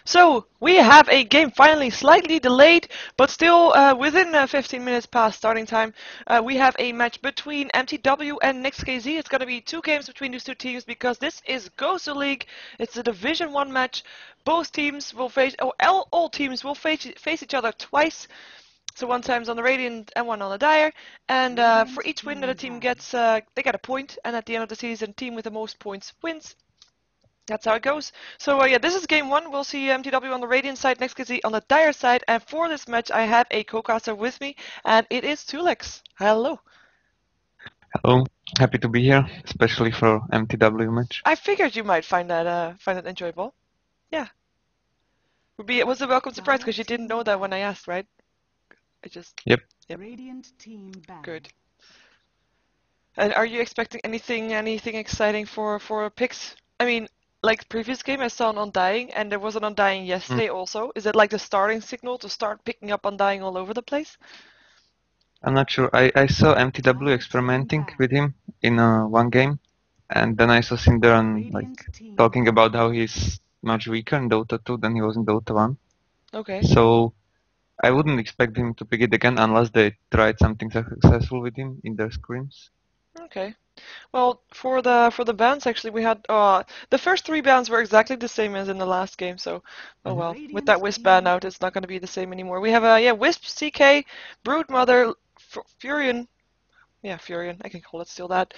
So, we have a game finally slightly delayed, but still within 15 minutes past starting time. We have a match between mTw and NEXT.kz. It's going to be 2 games between these 2 teams because this is GosuLeague. It's a Division 1 match. Both teams will face, all teams will face each other twice. So 1 time's on the Radiant and 1 on the Dire. And for each win that a team gets, they get a point. And at the end of the season, team with the most points wins. That's how it goes. So yeah, this is game 1. We'll see mTw on the Radiant side, NEXT.kz on the Dire side. And for this match, I have a co-caster with me, and it is Tulex. Hello. Hello. Happy to be here, especially for mTw match. I figured you might find that enjoyable. Yeah. It was a welcome surprise because you didn't know that when I asked, right? Yep. Radiant team back. Good. And are you expecting anything exciting for picks? I mean, like previous game, I saw an Undying, and there was an Undying yesterday also. Is it like the starting signal to start picking up Undying all over the place? I'm not sure. I saw mTw experimenting with him in one game, and then I saw Cinderan talking about how he's much weaker in Dota 2 than he was in Dota 1. Okay. So I wouldn't expect him to pick it again unless they tried something successful with him in their scrims. Okay. Well, for the bans, actually, we had the first 3 bans were exactly the same as in the last game. So, oh well, with that Wisp ban out, it's not going to be the same anymore. We have Wisp, CK, Broodmother, Furion. Yeah, Furion. I can call it still that.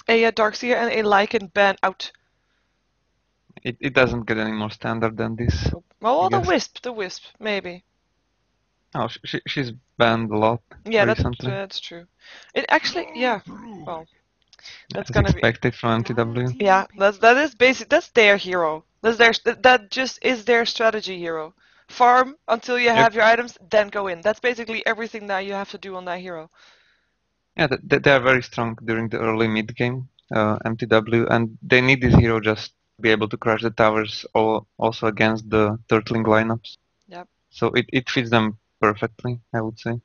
A Darkseer and a Lycan ban out. It doesn't get any more standard than this. Well, the Wisp, maybe. Oh, she's banned a lot. Yeah, recently. that's true. It actually, yeah. Well, that's gonna be expected from mTw. Yeah, that is basic. That's their hero. That just is their strategy hero. Farm until you have your items, then go in. That's basically everything that you have to do on that hero. Yeah, they are very strong during the early mid game, mTw, and they need this hero just to be able to crush the towers also against the turtling lineups. Yep. So it fits them perfectly, I would say.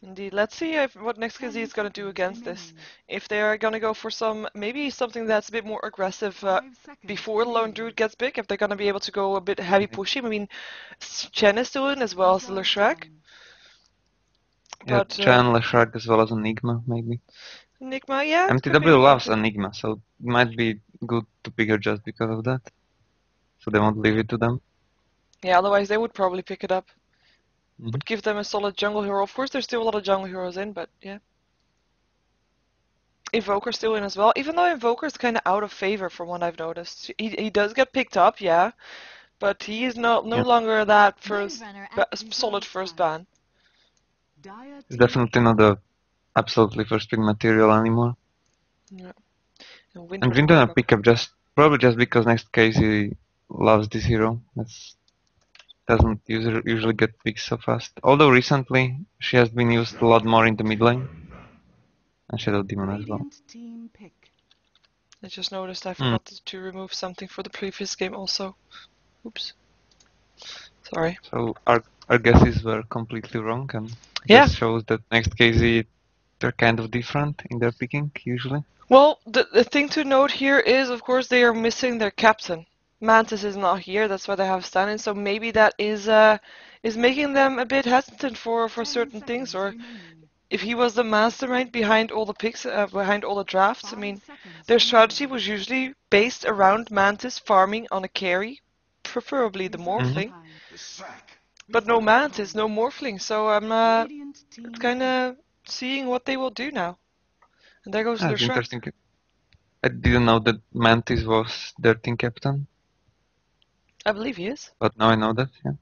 Indeed. Let's see what NEXT.kz is going to do against this. If they're going to go for maybe something that's a bit more aggressive before the Lone Druid gets big, if they're going to be able to go a bit heavy pushy. I mean, Chen is still in as well as the Leshrac. Yeah, Chen, Leshrac as well as Enigma, maybe. Enigma, yeah. mTw loves Enigma, so it might be good to pick her just because of that. So they won't leave it to them. Yeah, otherwise they would probably pick it up. Would give them a solid jungle hero. Of course, there's still a lot of jungle heroes in, but yeah. Invoker's still in as well, even though Invoker's kind of out of favor from what I've noticed. He does get picked up, yeah, but he is no longer that solid first ban. It's definitely not the absolutely first pick material anymore. Yeah. And Windrunner pick up probably just because NEXT.kz loves this hero. Doesn't usually get picked so fast. Although recently she has been used a lot more in the mid lane. And Shadow Demon as well. I just noticed I forgot to remove something for the previous game also. Oops. Sorry. So our guesses were completely wrong, and just shows that NEXT.kz they're kind of different in their picking usually. Well, the thing to note here is, of course, they are missing their captain. Mantis is not here, that's why they have stand-in, so maybe that is making them a bit hesitant for certain things, or if he was the mastermind behind all the picks, behind all the drafts. I mean, their strategy was usually based around Mantis farming on a carry, preferably the Morphling, but no Mantis, no Morphling, so I'm kind of seeing what they will do now. And there goes their Shrek. Interesting. I didn't know that Mantis was their team captain. I believe he is. But now I know that, yeah.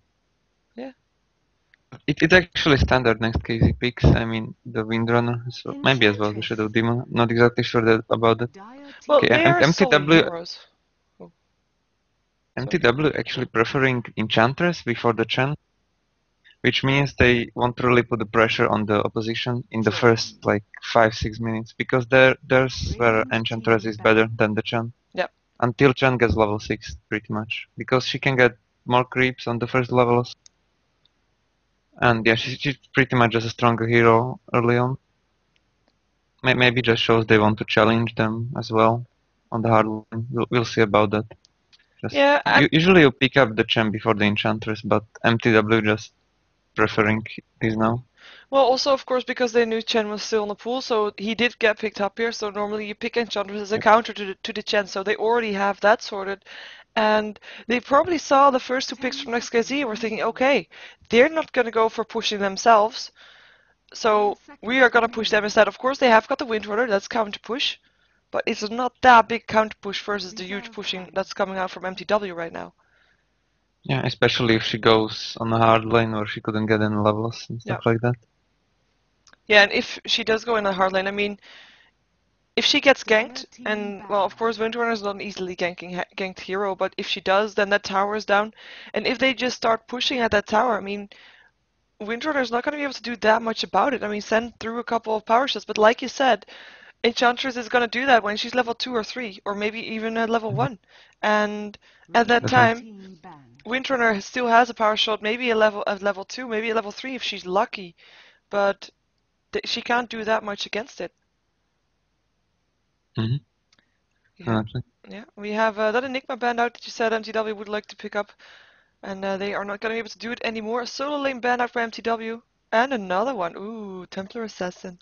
Yeah. It's actually standard NEXT.kz picks. I mean, the Windrunner, so maybe as well the Shadow Demon. Not exactly sure about that. Well, they are solid heroes. mTw actually preferring Enchantress before the Chen, which means they won't really put the pressure on the opposition in the first 5-6 minutes, because there's where Enchantress is better than the Chen. Yep. Until Chen gets level 6, pretty much, because she can get more creeps on the first levels. And yeah, she's pretty much just a stronger hero early on. Maybe just shows they want to challenge them as well on the hard line. We'll see about that. Just Yeah, usually you pick up the Chen before the Enchantress, but mTw just preferring this now. well, also of course because they knew Chen was still in the pool, so he did get picked up here. So normally you pick Enchantress as a Yep. counter to the Chen, so they already have that sorted. And they probably saw the first two picks from NEXT.kz and were thinking, okay, they're not going to go for pushing themselves, so we are going to push them instead. Of course, they have got the Windrunner, that's counter push, but it's not that big counter push versus the huge pushing that's coming out from mTw right now. Yeah, especially if she goes on a hard lane where she couldn't get any levels and stuff like that. Yeah, and if she does go in a hard lane, I mean, if she gets ganked, and well, of course, Windrunner is not an easily ganked hero, but if she does, then that tower is down. And if they just start pushing at that tower, I mean, Windrunner is not going to be able to do that much about it. I mean, send through a couple of power shots, but like you said, Enchantress is going to do that when she's level 2 or 3, or maybe even at level 1. And at that time, Windrunner still has a power shot, maybe a level 2, maybe a level 3 if she's lucky, but she can't do that much against it. Yeah, we have that Enigma band out that you said mTw would like to pick up, and they are not going to be able to do it anymore. A solo lane band out for mTw, and another one. Ooh, Templar Assassin.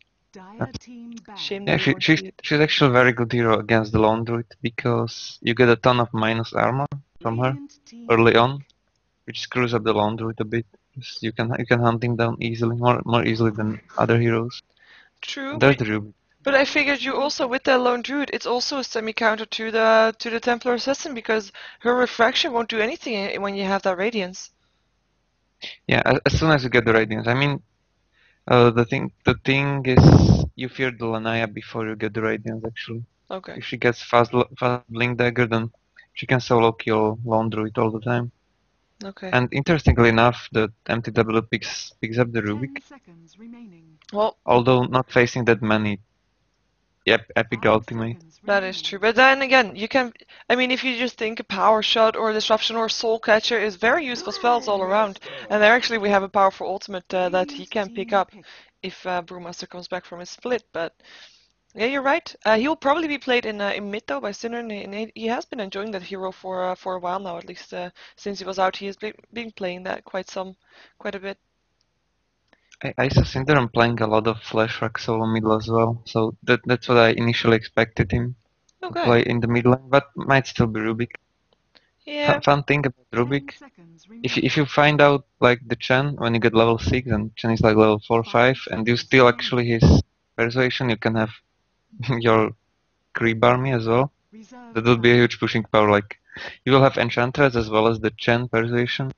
Shame Yeah, that we won't see it. she's actually a very good hero against the Lone Druid because you get a ton of minus armor from her early on, which screws up the Lone Druid a bit. You can hunt him down easily, more easily than other heroes. True, There's the Ruby. but I figured you also with the Lone Druid, it's also a semi-counter to the Templar Assassin because her refraction won't do anything when you have that Radiance. Yeah, as soon as you get the Radiance. I mean, the thing is, you fear the Lanaya before you get the Radiance. Actually, Okay. if she gets fast Blink Dagger, then she can solo kill Lone Druid all the time. Okay. And interestingly enough, the mTw picks up the Rubik, Well, although not facing that many epic ultimate. that is true. But then again, you can, I mean, if you just think a Power Shot or Disruption or Soul Catcher is very useful spells all around. And there actually we have a powerful ultimate that he can pick up if Brewmaster comes back from his split. But yeah, you're right. He'll probably be played in mid though by Sinner, and he has been enjoying that hero for a while now, at least since he was out. He has been playing that quite a bit. I saw Syndrome playing a lot of Flash Rock solo middle as well, so that's what I initially expected him to Okay. play in the mid lane, but might still be Rubik. Yeah. Fun thing about Rubik, if you find out like the Chen when you get level 6 and Chen is like level 4 or 5 and you steal actually his persuasion, you can have your creep army as well. That would be a huge pushing power. Like you will have Enchantress as well as the Chen persuasion.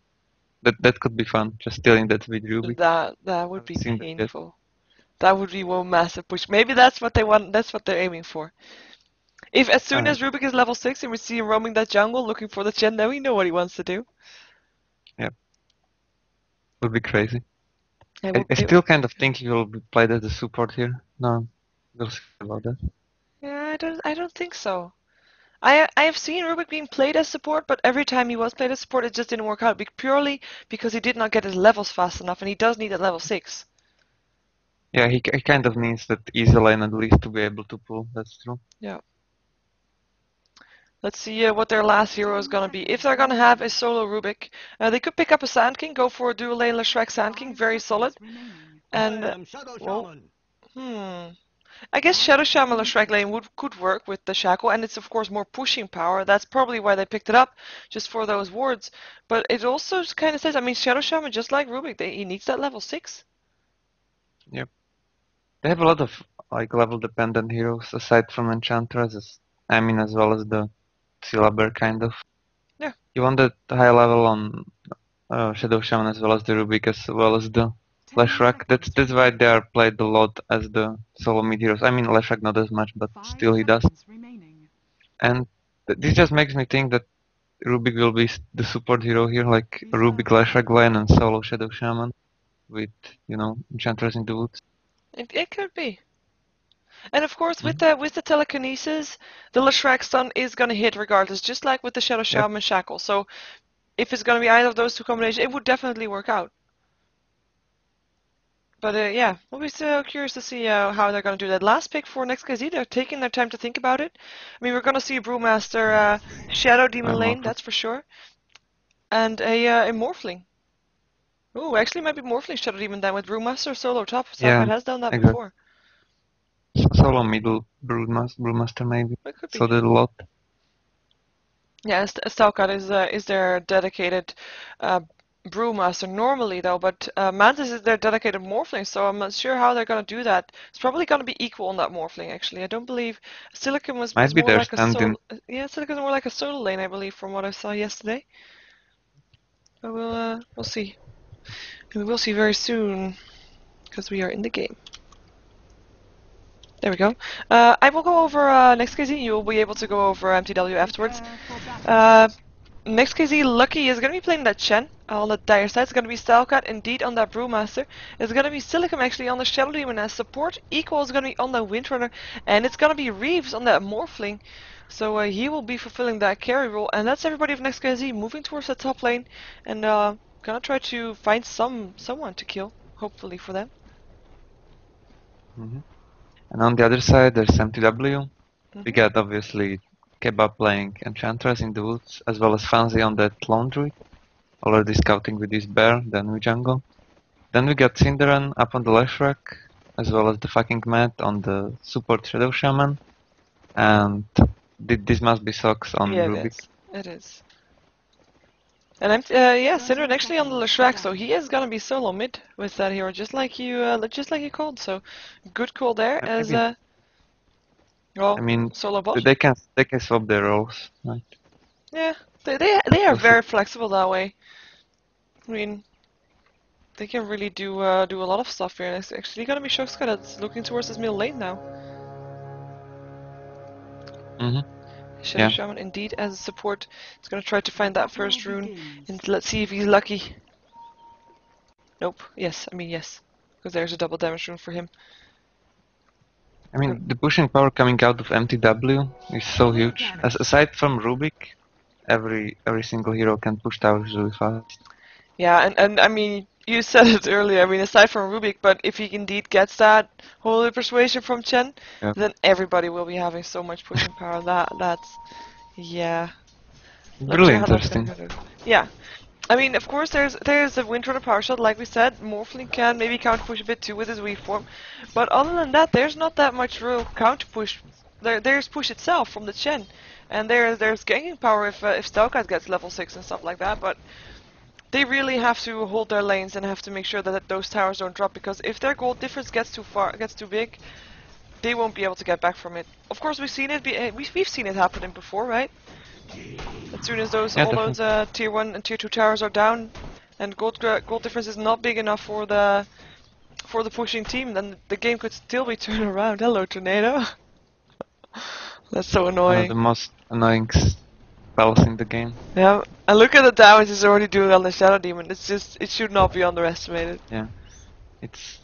That could be fun. Just stealing that with Rubik. That would be Seen that yet. painful. That would be one massive push. Maybe that's what they want. That's what they're aiming for. If as soon as Rubik is level 6 and we see him roaming that jungle looking for the Chen, then we know what he wants to do. Yep. Would be crazy. It I still kind of think he will be played as a support here. No, we'll see about that. Yeah, I don't think so. I have seen Rubik being played as support, but every time he was played as support, it just didn't work out purely because he did not get his levels fast enough, and he does need a level 6. Yeah, he kind of needs that easy lane at least to be able to pull. That's true. Yeah. Let's see what their last hero is gonna be. If they're gonna have a solo Rubik, they could pick up a Sand King, go for a dual lane Leshrac Sand King, very solid. And well, I guess Shadow Shaman Leshrac lane could work with the Shackle, and it's of course more pushing power. That's probably why they picked it up, just for those wards. But it also kind of says, I mean, Shadow Shaman, just like Rubik, he needs that level 6. Yep. They have a lot of like level dependent heroes aside from Enchantress. I mean, as well as the Syllaber kind of. Yeah. You want that high level on Shadow Shaman as well as the Rubik as well as the Leshrac. That's why they are played a lot as the solo mid heroes. I mean, Leshrac not as much, but still he does. And this just makes me think that Rubik will be the support hero here, like Rubik Leshrac lane and solo Shadow Shaman with, Enchantress in the woods. It could be. And of course, with the telekinesis, the Leshrac stun is gonna hit regardless, just like with the Shadow Shaman Shackle. So if it's gonna be either of those two combinations, it would definitely work out. But yeah, we'll be so curious to see how they're going to do that. Last pick for NEXT.kz, they're taking their time to think about it. I mean, we're going to see a Brewmaster Shadow Demon lane, that's for sure. And a Morphling. Ooh, actually might be Morphling Shadow Demon then with Brewmaster solo top. Yeah, Stalkart has done that exactly. before. Solo middle Brewmaster maybe. It could be. So did a lot. Yeah, Stalkart is their dedicated Brewmaster normally though, but Mantis is their dedicated Morphling, so I'm not sure how they're going to do that. It's probably going to be equal on that Morphling actually. I don't believe Silicon is Might be more their like a solo. stand-in. Yeah, Silicon is more like a solo lane, I believe, from what I saw yesterday. But we'll see. And we will see very soon, because we are in the game. There we go. I will go over NEXT.kz. You will be able to go over mTw afterwards. NEXT.kz Lucky is going to be playing that Chen on the dire side. It's going to be Stalkart indeed on that Brewmaster. It's going to be Silicon actually on the Shadow Demon as support. Equal is going to be on the Windrunner. And it's going to be Reeves on that Morphling. So he will be fulfilling that carry role. And that's everybody of NEXT.kz moving towards the top lane. And gonna try to find someone to kill, hopefully for them. And on the other side, there's mTw. We got obviously Kebab playing Enchantress in the woods, as well as Fancy on that Laundry, already scouting with his bear, then we jungle. Then we got Cinderan up on the Leshrac, as well as the fucking Matt on the support Shadow Shaman, and this must be Socks on Yeah, Rubik. it is. And yeah, Cinderan actually on the Leshrac, so he is gonna be solo mid with that hero, just like you called. So good call there as well. I mean, solo bot. they can swap their roles, right? Yeah, they are very flexible that way. I mean, they can really do a lot of stuff here. And it's actually gonna be Shoxka that's looking towards his middle lane now. Shadow Shaman indeed as a support. He's gonna try to find that first rune and let's see if he's lucky. Nope. Yes, I mean yes. Because there's a double damage rune for him. I mean, the pushing power coming out of mTw is so huge. Aside from Rubik, every single hero can push towers really fast. Yeah, and I mean, you said it earlier, I mean, aside from Rubik, but if he indeed gets that Holy Persuasion from Chen, then everybody will be having so much pushing power. That's, yeah. Really interesting. Yeah. I mean, of course, there's a Windrunner power shot, like we said. Morphling can maybe counter push a bit too with his weave form, but other than that, there's not that much real counter push. There's push itself from the Chen, and there's ganking power if Stalkart gets level 6 and stuff like that. But they really have to hold their lanes and have to make sure that those towers don't drop, because if their gold difference gets too big, they won't be able to get back from it. Of course, we've seen it. We've seen it happening before, right? As soon as all those tier 1 and tier 2 towers are down, and gold difference is not big enough for the pushing team, then the game could still be turned around. Hello, Tornado. That's so annoying. One of the most annoying spells in the game. Yeah, and look at the damage he's already doing on the Shadow Demon. It should not be underestimated. Yeah,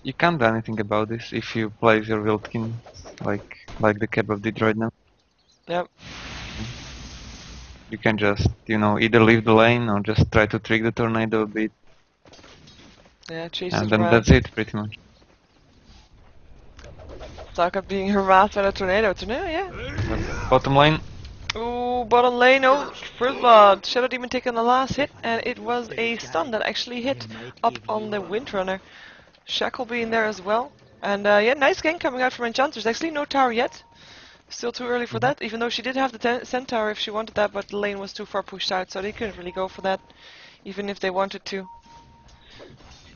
you can't do anything about this if you place your Wildkin like the Kebab did right now. Yep. You can just, either leave the lane or just try to trick the tornado a bit. Yeah, chase and it then around. that's it, pretty much. Stalkart being harassed by the tornado. Tornado, yeah. Bottom lane. Ooh, bottom lane. Oh, first blood. Shadow Demon taking the last hit, and it was a stun that actually hit up on the Windrunner. Shackle being there as well. And yeah, nice gank coming out from Enchantress. Actually, no tower yet. Still too early for that, even though she did have the centaur if she wanted that, but the lane was too far pushed out, so they couldn't really go for that, even if they wanted to.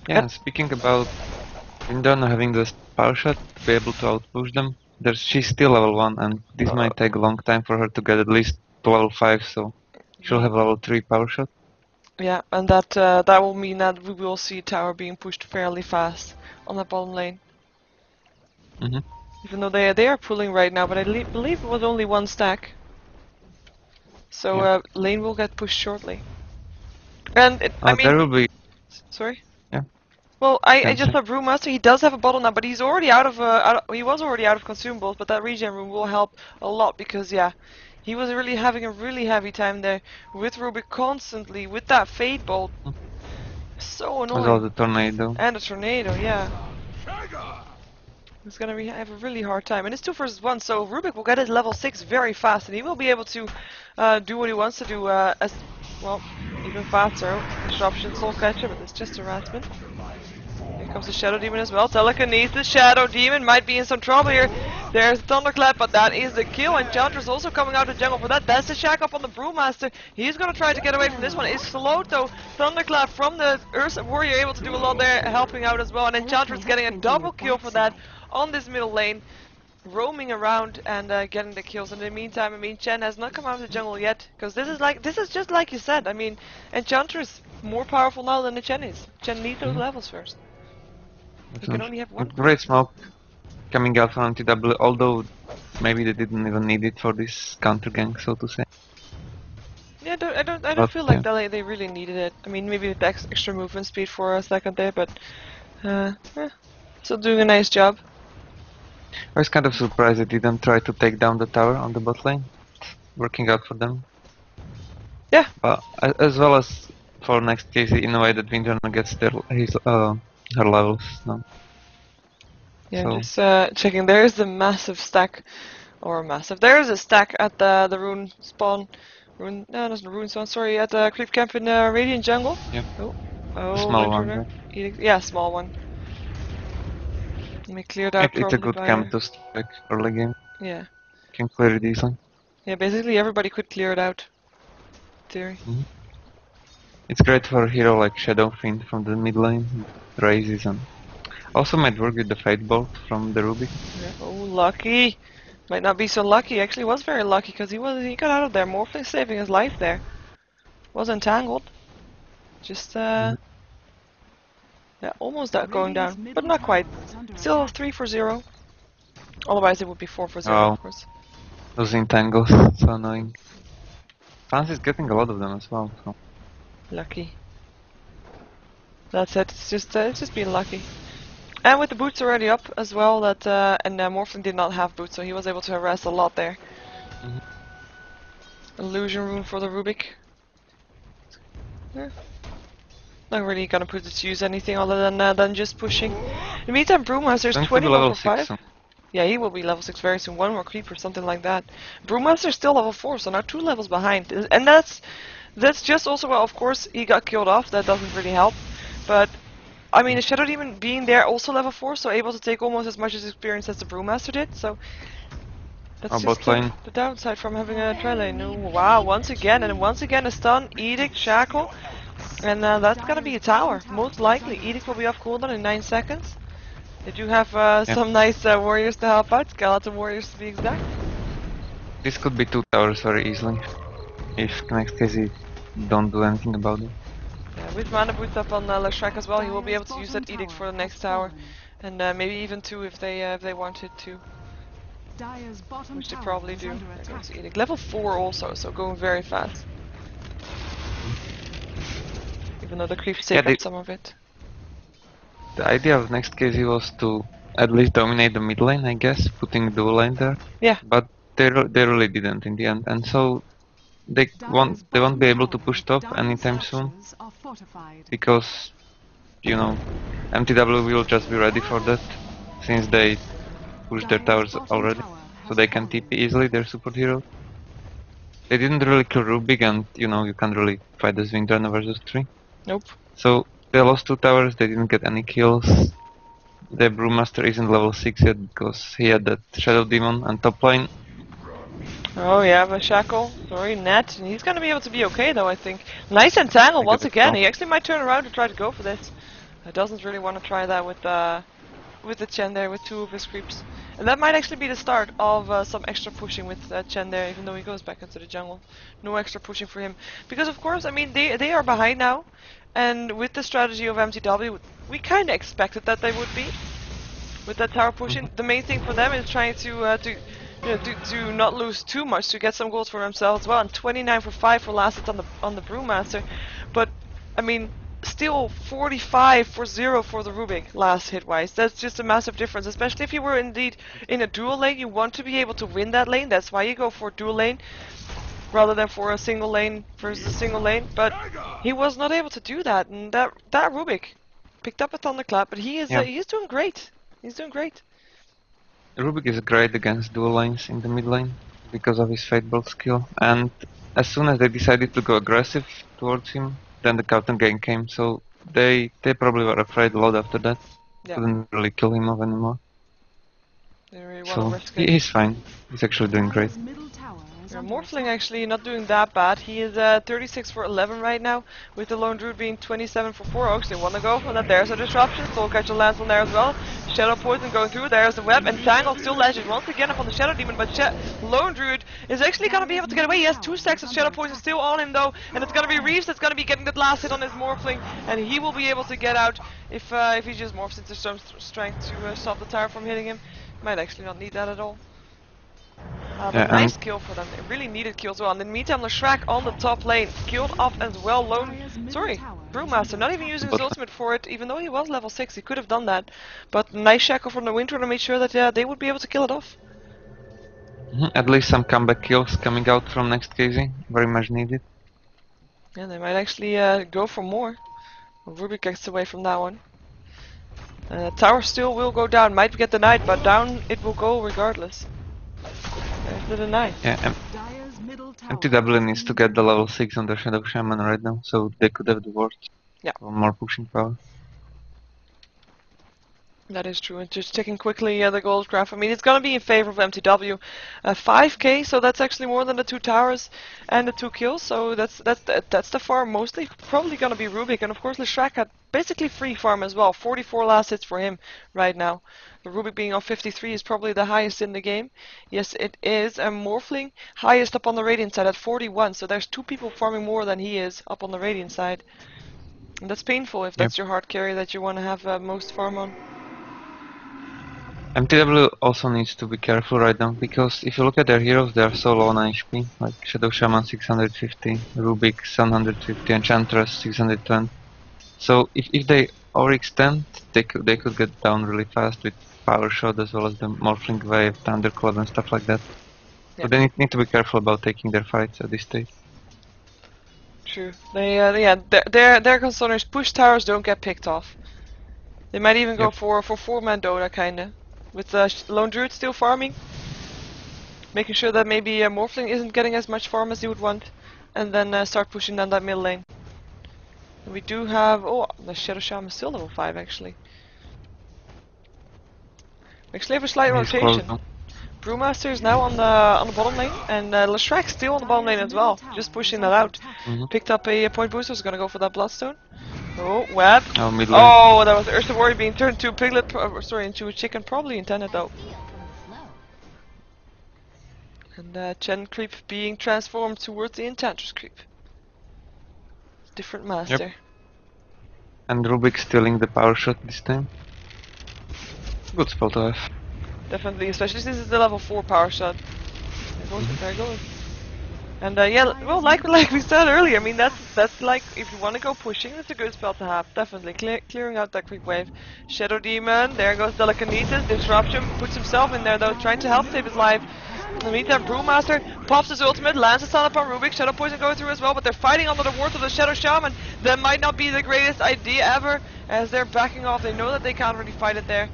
Yeah, speaking about Windrunner having the power shot to be able to outpush them, she's still level 1, and this might take a long time for her to get at least to level 5, so she'll have level 3 power shot. Yeah, and that will mean that we will see tower being pushed fairly fast on the bottom lane. Even though they are pulling right now, but I believe it was only one stack. So lane will get pushed shortly. And I mean, there will be. Sorry. Yeah. Well, I just saw Brewmaster. He does have a bottle now, but he's already he was already out of consumables. But that regen room will help a lot because he was really having a really heavy time there with Rubik constantly with that Fade Bolt. So annoying. With all the tornado. And the tornado, yeah. He's gonna have a really hard time. And it's 2 versus 1, so Rubik will get his level 6 very fast, and he will be able to do what he wants to do as well, even faster. Disruption, Soul Catcher, but it's just harassment. Here comes the Shadow Demon as well. Telekinesis, Shadow Demon might be in some trouble here. There's Thunderclap, but that is the kill. And Enchantress also coming out of the jungle for that. That's the shack up on the Brewmaster. He's gonna try to get away from this one. It's slowed though. Thunderclap from the Ursa Warrior able to do a lot there, helping out as well. And Enchantress getting a double kill for that on this middle lane. Roaming around and getting the kills. In the meantime, I mean, Chen has not come out of the jungle yet, because this is just like you said. I mean, Enchantress more powerful now than the Chen is. Chen needs those levels first. He can only have one. Great smoke coming out from mTw, although maybe they didn't even need it for this counter gang, so to say. Yeah, I don't feel like they really needed it. I mean, maybe with the extra movement speed for a second there, but still doing a nice job. I was kind of surprised they didn't try to take down the tower on the bot lane. Working out for them. Yeah. But as well as for NEXT.kz in a way that Windrunner gets her levels now. Yeah, so. just checking. There is the massive stack, there is a stack at the rune spawn. No, that's not rune spawn. Sorry, at the creep camp in Radiant Jungle. Yep. Oh, small one. Yeah, small one. Let me clear that. It's a good camp to strike early game. Yeah. Can clear it easily. Yeah, basically everybody could clear it out. In theory. It's great for a hero like Shadow Fiend from the mid lane. Raises and also might work with the Fate Bolt from the Rubik. Yeah. Oh, lucky! Might not be so lucky. Actually, was very lucky because he got out of there. Morphling saving his life there. Was entangled. Just yeah, almost going down, but not quite. Still 3 for 0. Otherwise, it would be 4 for 0, of course. Those entangles, so annoying. Fans is getting a lot of them as well. So. Lucky. That's it. It's just being lucky. And with the boots already up as well, that and Morphling did not have boots, so he was able to harass a lot there. Illusion rune for the Rubik. Yeah. Not really gonna put it to use anything other than just pushing. In the meantime, Brewmaster's 21 for 5. Soon. Yeah, he will be level 6 very soon. One more creep or something like that. Brewmaster's still level 4, so now 2 levels behind. And that's just also, well, of course, he got killed off. That doesn't really help. But, I mean, the Shadow Demon being there also level 4, so able to take almost as much experience as the Brewmaster did. So, that's just the downside from having a tri-lane. Oh, wow, once again a stun, Edict, Shackle. And that's gonna be a tower. Most likely, Edict will be off cooldown in 9 seconds. They do have some nice warriors to help out, skeleton warriors to be exact. This could be 2 towers very easily, if NEXT.kz don't do anything about it. Yeah, with mana boots up on Leshrac as well, he will be able to use that Edict for the next tower. And maybe even 2 if they wanted to. Which they probably do. There goes Edict. Level 4 also, so going very fast. Even though the creeps take up some of it. The idea of NEXT.kz was to at least dominate the mid lane, I guess, putting dual lane there. Yeah. But they really didn't in the end, and so they won't be able to push top anytime soon, because you know mTw will just be ready for that, since they pushed their towers already, so they can TP easily their support hero. They didn't really kill Rubik, and you know you can't really fight this Windrunner versus 3. Nope. So they lost 2 towers, they didn't get any kills. The Brewmaster isn't level 6 yet because he had that Shadow Demon on top lane. Oh yeah, but Shackle, sorry, Net, and he's gonna be able to be okay though, I think. Nice entangle once again. He actually might turn around to try to go for this. He doesn't really want to try that with the Chen there, with 2 of his creeps. And that might actually be the start of some extra pushing with Chen there, even though he goes back into the jungle. No extra pushing for him. Because of course, I mean, they are behind now. And with the strategy of mTw, we kind of expected that they would be. With that tower pushing, the main thing for them is trying to not lose too much, to get some goals for themselves as well. And 29 for 5 for last hit on the Brewmaster. But, I mean, still 45 for 0 for the Rubik last hit wise. That's just a massive difference, especially if you were indeed in a dual lane. You want to be able to win that lane, that's why you go for dual lane rather than for a single lane versus a single lane. But he was not able to do that, and that Rubik picked up a thunderclap, but he is he's doing great. He's doing great. Rubik is great against dual lanes in the mid lane because of his Fate Bolt skill, and as soon as they decided to go aggressive towards him, then the counter game came, so they probably were afraid a lot after that. Yeah, Couldn't really kill him off anymore. they really want to So risk it. he's fine. He's actually doing great. Dire's middle tower is Yeah, under Morphling attack. actually not doing that bad. He is 36 for 11 right now, with the Lone Druid being 27 for 4 oaks. They want to go for that. There's a disruption. Soul Catcher lands on there as well. Shadow Poison going through. There's the web, and Tangle still lashes once again up on the Shadow Demon, but Lone Druid is actually going to be able to get away. He has 2 stacks of Shadow Poison still on him though, and it's going to be Reeves that's going to be getting the last hit on his Morphling, and he will be able to get out if he just morphs into some strength to stop the tower from hitting him. Might actually not need that at all. But Yeah, nice kill for them. They really needed kills as well. And in the meantime, Leshrac on the top lane, killed off as well. Brewmaster, not even using his ultimate for it, even though he was level 6, he could have done that. But nice shackle from the Windrunner made sure that they would be able to kill it off. At least some comeback kills coming out from NEXT.kz, very much needed. Yeah, they might actually go for more. Rubik gets away from that one. Tower still will go down, might get denied, but down it will go regardless. There's the deny. Yeah, Dire's middle tower mTw needs to get the level 6 on the Shadow Shaman right now, so they could have the ward. Yeah. For more pushing power. That is true. And just checking quickly the gold graph. I mean, it's going to be in favor of mTw. 5k, so that's actually more than the 2 towers and the 2 kills. So that's the farm mostly. Probably going to be Rubik. And of course, Leshrac had basically free farm as well. 44 last hits for him right now. The Rubik being on 53 is probably the highest in the game. Yes, it is. And Morphling highest up on the Radiant side at 41. So there's 2 people farming more than he is up on the Radiant side. And that's painful if that's your hard carry that you want to have most farm on. mTw also needs to be careful right now, because if you look at their heroes, they are so low on HP, like Shadow Shaman 650, Rubik 750, Enchantress 620. So if they overextend, they could get down really fast with Power Shot as well as the Morphling Wave, Thunderclap and stuff like that. Yeah. So they need to be careful about taking their fights at this stage. True. Their concern is push towers don't get picked off. They might even go for 4-man Dota kinda. With Lone Druid still farming. Making sure that maybe Morphling isn't getting as much farm as he would want. And then start pushing down that middle lane. And we do have... Oh, the Shadow Shaman is still level 5 actually. We actually have a slight rotation. Brewmaster is now on the bottom lane, and Leshrac still on the bottom lane as well, just pushing that out. Picked up a point booster, was gonna go for that Bloodstone. Oh, web. Oh, mid lane. Oh, that was Ursa Warrior being turned to a piglet, into a chicken, probably intended though. And Chen Creep being transformed towards the Enchantress Creep. Different master. Yep. And Rubik stealing the Power Shot this time. Good spell to have. Definitely, especially since it's the level 4 power shot. There goes. And yeah, well, like we said earlier, I mean that's like if you want to go pushing, it's a good spell to have. Definitely clearing out that quick wave. Shadow Demon, there goes Telekinesis, Disruption, puts himself in there though, trying to help save his life. In the meantime, Brewmaster pops his ultimate, lands a stun upon Rubik, Shadow Poison going through as well, but they're fighting under the wards of the Shadow Shaman. That might not be the greatest idea ever, as they're backing off. They know that they can't really fight it there.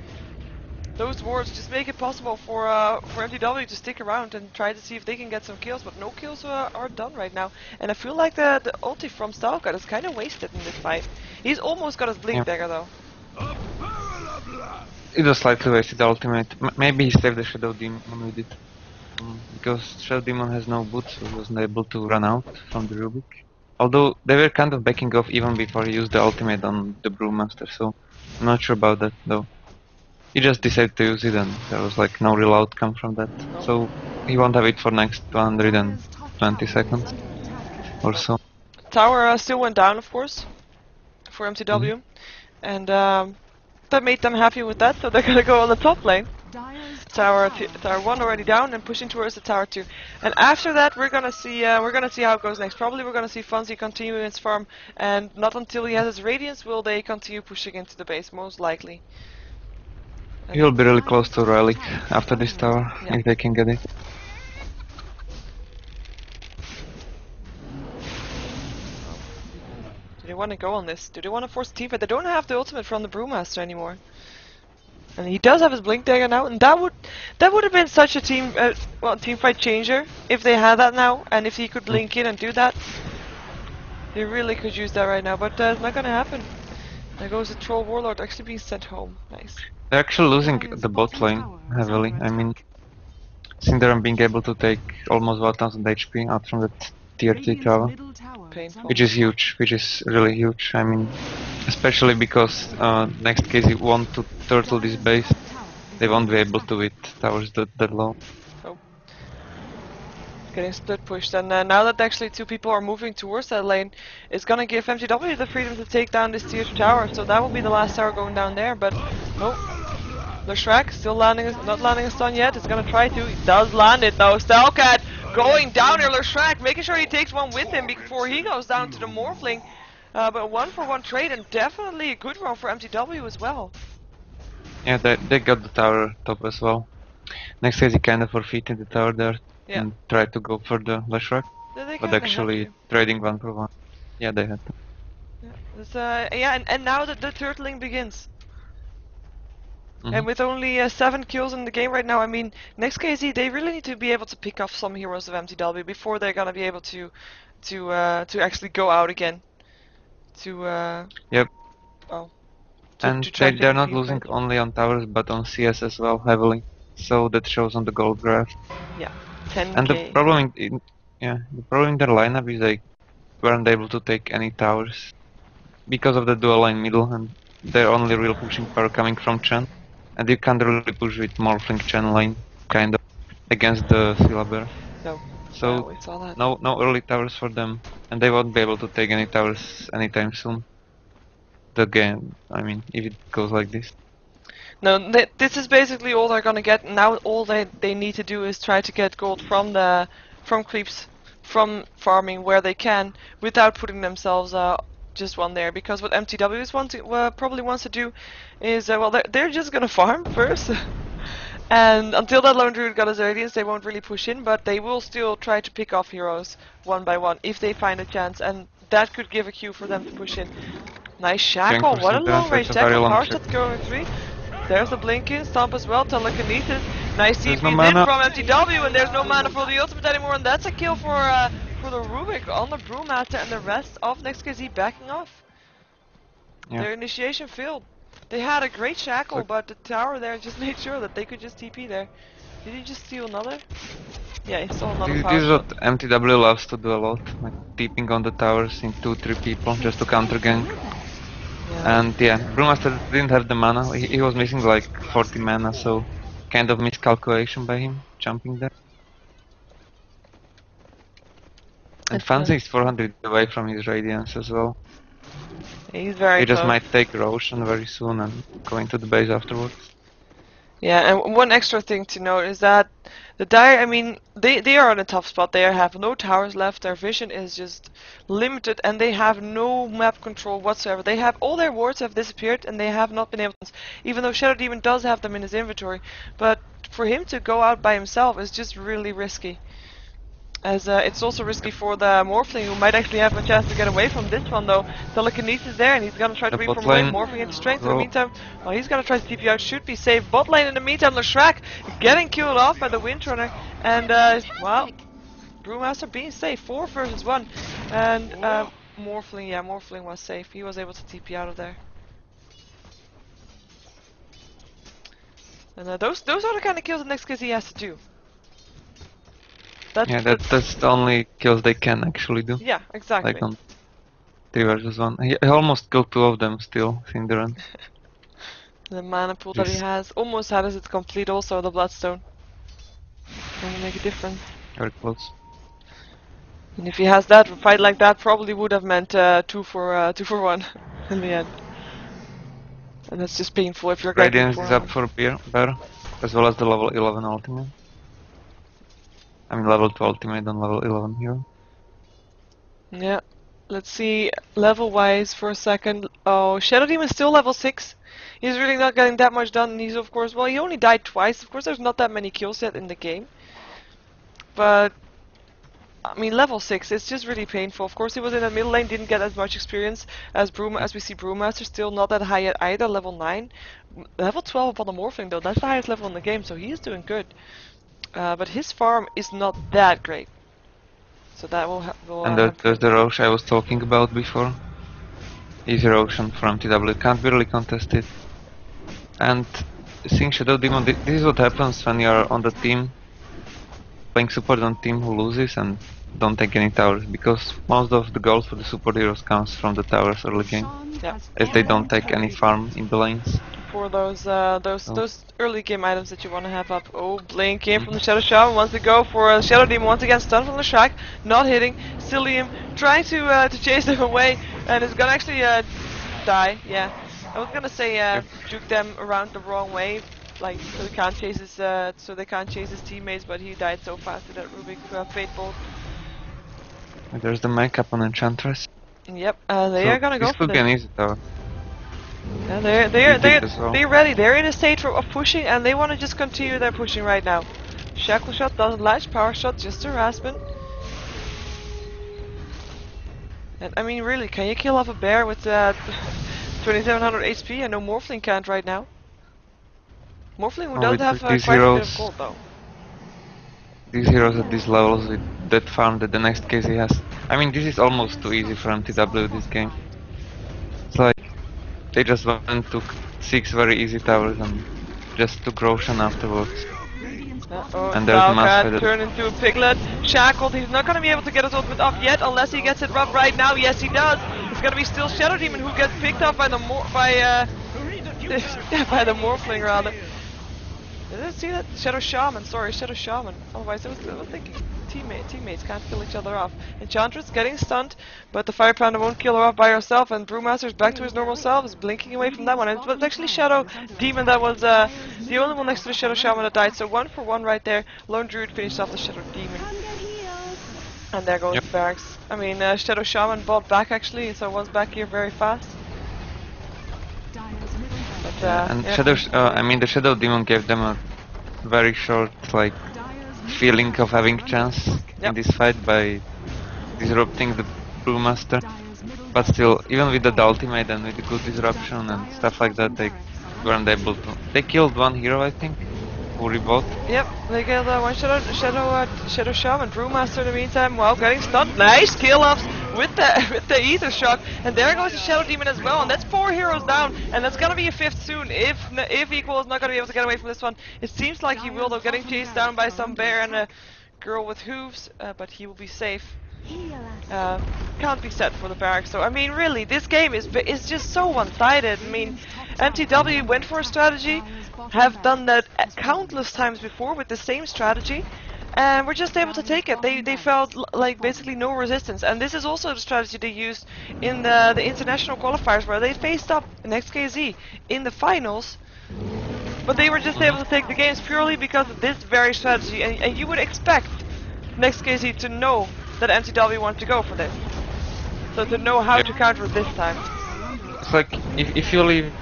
Those wards just make it possible for mTw to stick around and try to see if they can get some kills, but no kills are done right now. And I feel like the ulti from Stalker is kind of wasted in this fight. He's almost got his Blink Dagger though. It was slightly wasted ultimate. Maybe he saved the Shadow Demon with it. Because Shadow Demon has no boots, so he wasn't able to run out from the Rubik. Although they were kind of backing off even before he used the ultimate on the Brewmaster, so I'm not sure about that though. He just decided to use it and there was like no real outcome from that. So he won't have it for next 120 seconds or so. Tower still went down of course for mTw. And that made them happy with that, so they're gonna go on the top lane. Tower 1 already down and pushing towards the Tower 2. And after that we're gonna see how it goes next. Probably we're gonna see Fonzie continue his farm, and not until he has his Radiance will they continue pushing into the base, most likely. He'll be really close to Relic after this tower, if they can get it. Do they want to go on this? Do they want to force a teamfight? They don't have the ultimate from the Brewmaster anymore. And he does have his blink dagger now, and that would have been such a team fight changer if they had that now, and if he could blink in and do that. They really could use that right now, but it's not gonna happen. There goes the troll warlord actually being sent home. Nice. They're actually losing the bot lane heavily. I mean, Syndrome being able to take almost 1000 HP out from that tier 3 tower. Painful. Which is huge, which is really huge. I mean, especially because NEXT.kz want to turtle this base. They won't be able to with towers that low. Oh. Getting split pushed, and now that actually two people are moving towards that lane, it's gonna give mTw the freedom to take down this tier 2 tower. So that will be the last tower going down there, but nope. Leshrac still not landing a stun yet. It's gonna try to. He does land it though. Stelcat going down here. Leshrac making sure he takes one with him before he goes down to the Morphling. But 1-for-1 trade, and definitely a good one for mTw as well. Yeah, they got the tower top as well. NEXT.kz kind of forfeited the tower there and tried to go for the Leshrac, but actually trading 1-for-1. Yeah, they had to. Yeah, and now the turtling begins. And with only 7 kills in the game right now, I mean, NEXT.kz, they really need to be able to pick off some heroes of mTw before they're gonna be able to actually go out again. Yep. Oh. And they're not losing only on towers, but on CS as well, heavily. So that shows on the gold graph. Yeah, 10k. And the problem in their lineup is they weren't able to take any towers because of the dual line middle, and their only real pushing power coming from Chen. And you can't really push with Morphling Chen line, kind of, against the Syllaber. No. So, we saw that. no early towers for them, and they won't be able to take any towers anytime soon. The game, I mean, if it goes like this. No, this is basically all they're gonna get. Now all they need to do is try to get gold from creeps, from farming where they can, without putting themselves just one there. Because what mTw is probably wants to do is well, they're just gonna farm first. And until that Lone Druid got his Radiance, they won't really push in, but they will still try to pick off heroes one by one if they find a chance, and that could give a cue for them to push in. Nice Shackle, what a long range Shackle, Harshat going 3. There's the Blinking, Stomp as well, Telekinesis. Nice TP in from mTw, and there's no mana for the ultimate anymore, and that's a kill for the Rubik on the Brewmaster, and the rest of NEXT.kz backing off. Yeah. Their initiation failed. They had a great Shackle, but the tower there just made sure that they could just TP there. Did he just steal another? Yeah, he stole another power. This is what mTw loves to do a lot, like TPing on the towers in 2-3 people just to counter gank. Yeah. And yeah, Brewmaster didn't have the mana, he was missing like 40 mana, so kind of miscalculation by him, jumping there. And Fancy is 400 away from his Radiance as well. He's very He just close. might take Roshan very soon and go into the base afterwards. Yeah, and one extra thing to note is that the Dire, I mean, they are in a tough spot. They have no towers left, their vision is just limited, and they have no map control whatsoever. They have, all their wards have disappeared, and they have not been able to, even though Shadow Demon does have them in his inventory. But for him to go out by himself is just really risky. As it's also risky for the Morphling, who might actually have a chance to get away from this one though. Telekinesis there, and he's gonna try to read from away, Morphing into strength. In the meantime, well, he's gonna try to TP out, should be safe. Bot lane in the meantime, Leshrac getting killed off by the Windrunner, and well, Brewmaster being safe, 4 versus 1, and Morphling, yeah, Morphling was safe. He was able to TP out of there. And those are the kind of kills that NEXT.kz has to do. That's the only kills they can actually do. Yeah, exactly. Like on 3 versus 1. He almost killed 2 of them still, Cinderan. The mana pool that he has almost has it complete also, the Bloodstone. Gonna make a difference. Very close. And if he has that, a fight like that probably would have meant 2 for 1 in the end. And that's just painful if you're getting Radiance is up for bear, as well as the level 11 ultimate. I mean level 2 ultimate on level 11 here. Yeah, let's see level wise for a second. Oh, Shadow Demon is still level 6. He's really not getting that much done, and he's of course, well, he only died twice. Of course there's not that many kills yet in the game. But I mean, level 6, it's just really painful. Of course, he was in the middle lane, didn't get as much experience as as we see Brewmaster, still not that high yet either, level 9. Level 12 upon the Morphling though, that's the highest level in the game, so he is doing good. But his farm is not that great. So that will And there's the Roche I was talking about before. Easy Ocean from mTw, can't be really contested. And seeing Shadow Demon, this is what happens when you're on the team, playing support on team who loses and don't take any towers, because most of the goals for the support heroes comes from the towers early game, as they don't take any farm in the lanes. For those early game items that you want to have up. Oh, Blink came from the Shadow Shaman, wants to go for a Shadow Demon once again, stunned from the Shrek, not hitting, Cillium trying to chase them away, and is gonna actually die, yeah. I was gonna say juke them around the wrong way, like so they can't chase his teammates, but he died so fast to that Rubik Fate Bolt. And there's the makeup on Enchantress. Yep, they are gonna go for this. This could be an easy tower. Yeah, they're ready. They're in a state of pushing, and they want to just continue their pushing right now. Shackle Shot doesn't latch, Power Shot just harassment. And I mean, really, can you kill off a bear with 2700 HP? I know Morphling can't right now. Morphling who does have quite a bit of gold though. These heroes at these levels with that farm that the NEXT.kz has. I mean, this is almost too easy for mTw this game. It's like they just went and took 6 very easy towers and just took Roshan afterwards. And there's the Master turn into a piglet. Shackled, he's not gonna be able to get his ultimate off yet unless he gets it rough right now. Yes, he does. It's gonna be still Shadow Demon who gets picked up by the by the Morphling rather. Did I see that? Shadow Shaman, sorry, Shadow Shaman. Otherwise I was thinking teammates can't kill each other off. Enchantress getting stunned, but the Fire Panda won't kill her off by herself, and Brewmaster's back to his normal self, is blinking away from that one. And it was actually Shadow Demon that was the only one next to the Shadow Shaman that died, so 1 for 1 right there. Lone Druid finished off the Shadow Demon. And there goes the barracks. I mean, Shadow Shaman bought back actually, so was back here very fast. But, and I mean, the Shadow Demon gave them a very short, like, feeling of having chance in this fight by disrupting the Brewmaster. But still, even with the ultimate and with the good disruption and stuff like that, they weren't able to. They killed one hero, I think, who rebought. Yep, they killed one Shadow Shaman. Brewmaster in the meantime, well, getting stunned. Nice kill offs with the Ether Shock, and there goes the Shadow Demon as well, and that's 4 heroes down, and that's gonna be a 5th soon if Equal is not gonna be able to get away from this one. It seems like he will, though, getting chased down by some bear and a girl with hooves, but he will be safe. Can't be set for the barracks. So I mean, really, this game is just so one-sided. I mean, mTw went for a strategy, have done that countless times before with the same strategy, and were just able to take it. They felt like basically no resistance, and this is also the strategy they used in the international qualifiers, where they faced up NEXT.kz in the finals, but they were just able to take the games purely because of this very strategy, and you would expect NEXT.kz to know that mTw want to go for this, so to know how to counter this time. It's like, if you leave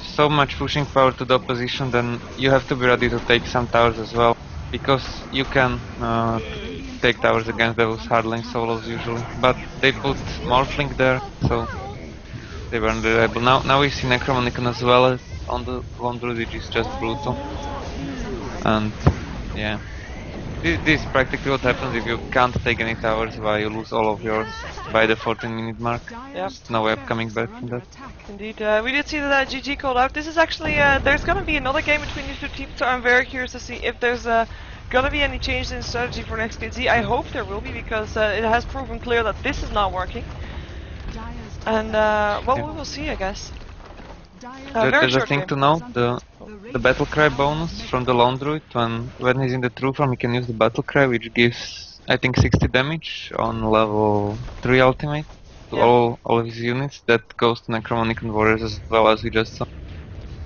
so much pushing power to the opposition, then you have to be ready to take some towers as well, because you can take towers against those hardline solos usually, but they put Morphling there, so they weren't reliable. Now we see Necromonicon as well on the Lone Druid, which is just brutal. And yeah, this is practically what happens if you can't take any towers, while you lose all of yours by the 14-minute mark. Yep. No way of coming back from that. Indeed, we did see that GG called out. This is actually, there's gonna be another game between these two teams, so I'm very curious to see if there's gonna be any change in strategy for NEXT.kz. I hope there will be, because it has proven clear that this is not working. And, well, we will see, I guess. There's a thing to know, the battle cry bonus from the Lone Druid, when he's in the true form he can use the battle cry, which gives, I think, 60 damage on level 3 ultimate to all of his units. That goes to Necromonicon warriors as well, as we just saw,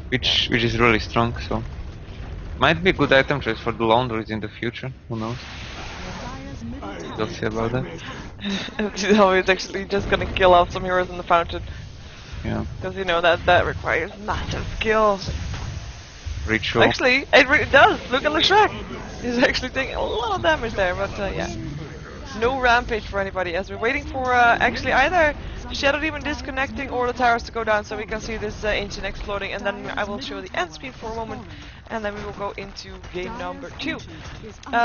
which is really strong, so might be a good item choice for the Lone Druids in the future, who knows. We'll see about that. It's actually just gonna kill off some heroes in the fountain. Yeah. Because you know that requires massive skills. Ritual. Actually, it does. Look at the Shrek. He's actually taking a lot of damage there, but yeah. no rampage for anybody, as we're waiting for actually either Shadow Demon disconnecting or the towers to go down, so we can see this Ancient exploding, and then I will show the end screen for a moment, and then we will go into game number 2.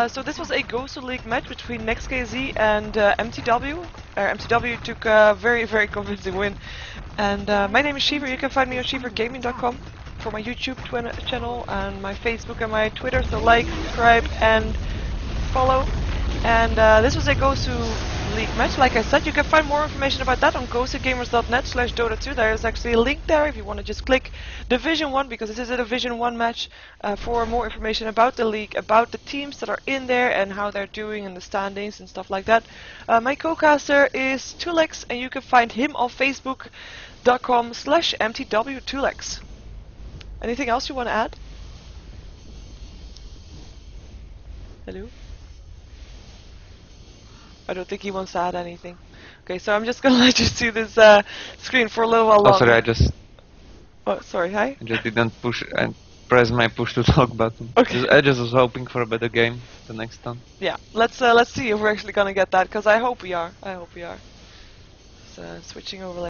So this was a GosuLeague match between NEXT.kz and mTw. mTw took a very, very convincing win. And my name is Sheever. You can find me on sheevergaming.com for my YouTube channel and my Facebook and my Twitter. So like, subscribe, and follow. And this was a GosuLeague match. Like I said, you can find more information about that on gosugamers.net/Dota2. There is actually a link there if you want to just click Division 1, because this is a Division 1 match, for more information about the league, about the teams that are in there and how they're doing in the standings and stuff like that. My co-caster is Tulex, and you can find him on Facebook.com/mTw_Tulex. Anything else you want to add? Hello? I don't think he wants to add anything. Okay, so I'm just gonna let you see this screen for a little while longer. Oh, sorry, Oh, sorry, hi? I just didn't push and press my push to talk button. Okay. I just was hoping for a better game the next time. Yeah, let's see if we're actually gonna get that, because I hope we are. I hope we are. So, switching over.